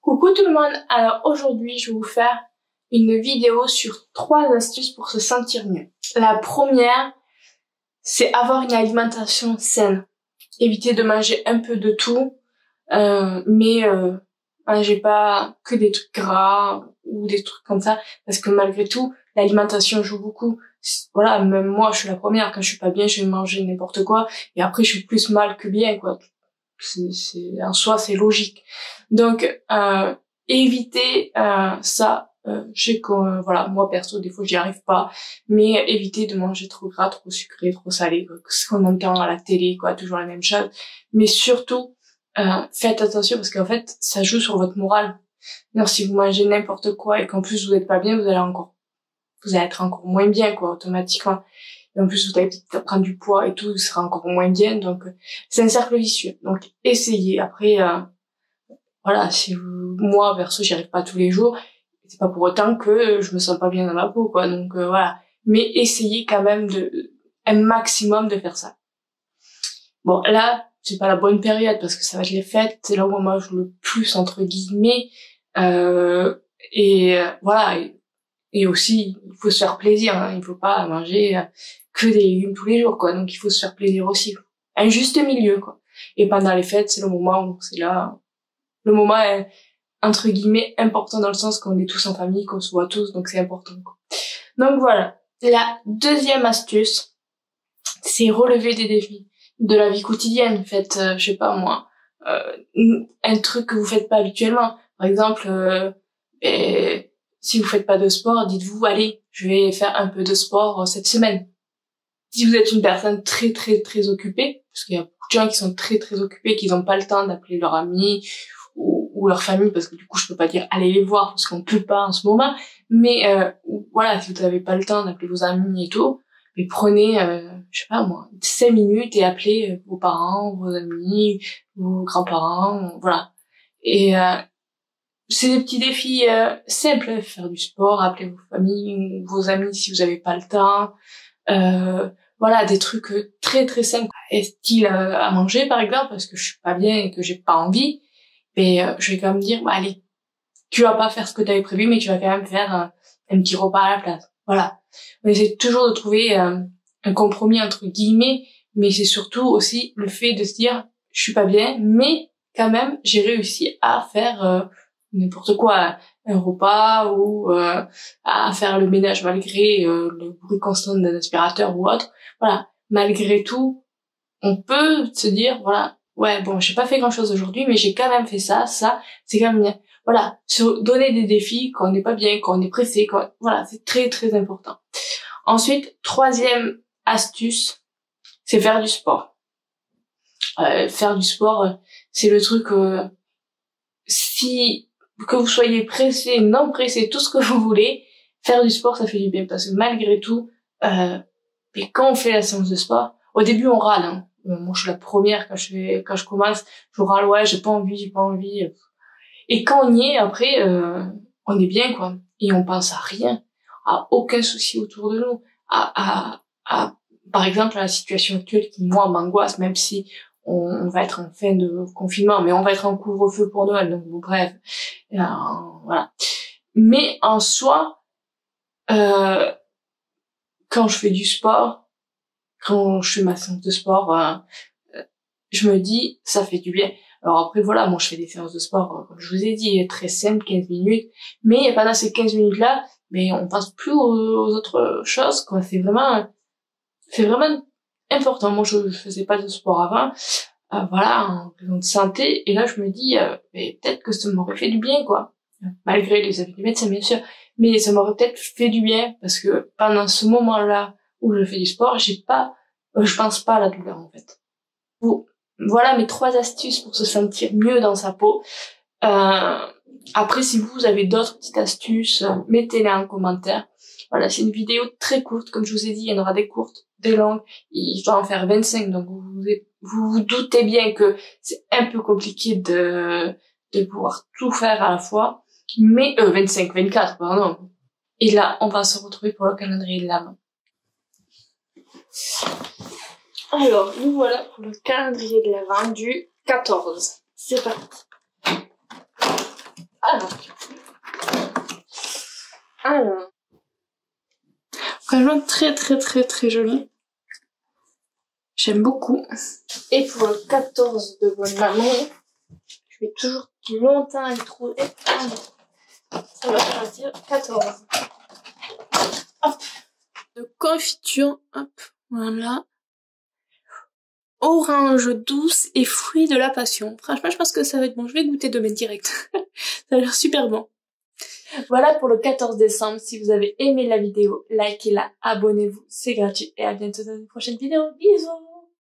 Coucou tout le monde, alors aujourd'hui je vais vous faire une vidéo sur 3 astuces pour se sentir mieux. La première, c'est avoir une alimentation saine. Éviter de manger un peu de tout, mais mangez pas que des trucs gras ou des trucs comme ça, parce que malgré tout, l'alimentation joue beaucoup. Voilà, même moi je suis la première, quand je suis pas bien, je vais manger n'importe quoi, et après je suis plus mal que bien, quoi. En soi c'est logique. Donc éviter ça. Je sais que voilà, moi perso des fois j'y arrive pas, mais éviter de manger trop gras, trop sucré, trop salé, quoi, ce qu'on entend à la télé, quoi, toujours la même chose. Mais surtout faites attention parce qu'en fait ça joue sur votre morale. Alors si vous mangez n'importe quoi et qu'en plus vous êtes pas bien, vous allez être encore moins bien, quoi, automatiquement. Et en plus, vous allez peut-être prendre du poids et tout, vous serez encore moins bien. Donc, c'est un cercle vicieux. Donc, essayez. Après, voilà, si moi, perso, j'y arrive pas tous les jours. C'est pas pour autant que je me sens pas bien dans ma peau, quoi. Donc, voilà. Mais essayez quand même un maximum de faire ça. Bon, là, c'est pas la bonne période parce que ça va être les fêtes. C'est là où on mange le plus, entre guillemets. Voilà. Et aussi, il faut se faire plaisir, hein. Il faut pas manger que des légumes tous les jours, quoi. Donc, il faut se faire plaisir aussi. Un juste milieu, quoi. Et pendant les fêtes, c'est le moment où c'est là, le moment est, entre guillemets, important dans le sens qu'on est tous en famille, qu'on se voit tous, donc c'est important, quoi. Donc, voilà. La deuxième astuce, c'est relever des défis de la vie quotidienne. Faites, je sais pas moi, un truc que vous faites pas habituellement. Par exemple, si vous faites pas de sport, dites-vous, allez, je vais faire un peu de sport cette semaine. Si vous êtes une personne très très très occupée, parce qu'il y a beaucoup de gens qui sont très très occupés, qui n'ont pas le temps d'appeler leurs amis ou leur famille, parce que du coup je peux pas dire allez les voir parce qu'on peut pas en ce moment, mais voilà, si vous n'avez pas le temps d'appeler vos amis et tout, mais prenez, je sais pas moi, 5 minutes et appelez vos parents, vos amis, vos grands-parents, voilà. Et c'est des petits défis simples, faire du sport, appeler vos familles, vos amis si vous avez pas le temps, voilà, des trucs très très simples, style à manger par exemple, parce que je suis pas bien et que j'ai pas envie, mais je vais quand même dire, bah allez, tu vas pas faire ce que tu avais prévu, mais tu vas quand même faire un petit repas à la place. Voilà. On essaie toujours de trouver un compromis entre guillemets, mais c'est surtout aussi le fait de se dire, je suis pas bien, mais quand même j'ai réussi à faire n'importe quoi, un repas ou à faire le ménage malgré le bruit constant d'un aspirateur ou autre. Voilà, malgré tout, on peut se dire voilà, ouais bon, j'ai pas fait grand-chose aujourd'hui, mais j'ai quand même fait ça, c'est quand même bien. Voilà, se donner des défis quand on n'est pas bien, quand on est pressé, voilà, c'est très très important. Ensuite, troisième astuce, c'est faire du sport. Faire du sport, c'est le truc si que vous soyez pressé, non pressé, tout ce que vous voulez, faire du sport, ça fait du bien. Parce que malgré tout, et quand on fait la séance de sport, au début on râle, hein. Moi je suis la première quand je commence, je râle, ouais, j'ai pas envie. Et quand on y est, après, on est bien, quoi. Et on pense à rien, à aucun souci autour de nous, par exemple, à la situation actuelle qui, moi, m'angoisse, même si on va être en fin de confinement, mais on va être en couvre-feu pour Noël, donc bon, bref, voilà. Mais en soi, quand je fais du sport, quand je fais ma séance de sport, je me dis, ça fait du bien. Alors après, voilà, moi je fais des séances de sport, comme je vous ai dit, très simple, 15 minutes, mais pendant ces 15 minutes-là, mais on pense plus aux autres choses, quoi. C'est vraiment important. Moi, je faisais pas de sport avant, voilà, en raison de santé, et là, je me dis, mais peut-être que ça m'aurait fait du bien, quoi. Malgré les avis du médecin, bien sûr, mais ça m'aurait peut-être fait du bien, parce que pendant ce moment-là où je fais du sport, je pense pas à la douleur, en fait. Voilà mes 3 astuces pour se sentir mieux dans sa peau. Après, si vous avez d'autres petites astuces, mettez-les en commentaire. Voilà, c'est une vidéo très courte, comme je vous ai dit, il y en aura des courtes, des longues, je dois en faire 25, donc vous doutez bien que c'est un peu compliqué de pouvoir tout faire à la fois, mais 24, pardon. Et là, on va se retrouver pour le calendrier de l'Avent. Alors, nous voilà pour le calendrier de l'Avent du 14. C'est parti. Alors. Franchement, très joli. J'aime beaucoup. Et pour le 14 de bonne maman, je vais toujours longtemps y trouver. Ça va partir 14. Hop. De confiture, hop, voilà. Orange douce et fruits de la passion. Franchement, je pense que ça va être bon. Je vais goûter demain direct. Ça a l'air super bon. Voilà pour le 14 décembre. Si vous avez aimé la vidéo, likez-la, abonnez-vous, c'est gratuit. Et à bientôt dans une prochaine vidéo. Bisous!